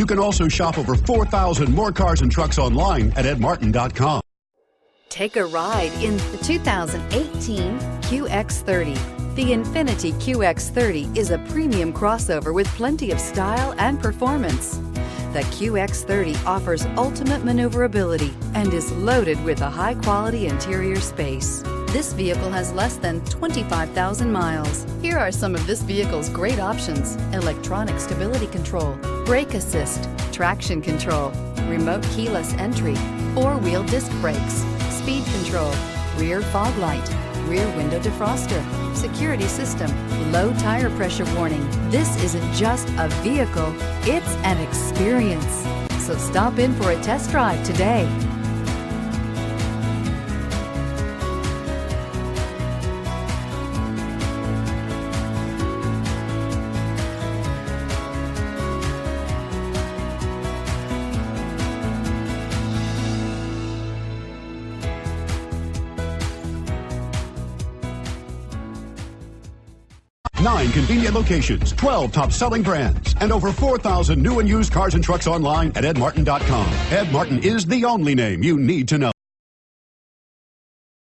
You can also shop over 4,000 more cars and trucks online at edmartin.com. Take a ride in the 2018 QX30. The Infiniti Qx30 is a premium crossover with plenty of style and performance. The QX30 offers ultimate maneuverability and is loaded with a high-quality interior space. This vehicle has less than 25,000 miles. Here are some of this vehicle's great options: electronic stability control, brake assist, traction control, remote keyless entry, four-wheel disc brakes, speed control, rear fog light, rear window defroster, security system, low tire pressure warning. This isn't just a vehicle, it's an experience. So stop in for a test drive today. Nine convenient locations, 12 top-selling brands, and over 4,000 new and used cars and trucks online at edmartin.com. Ed Martin is the only name you need to know.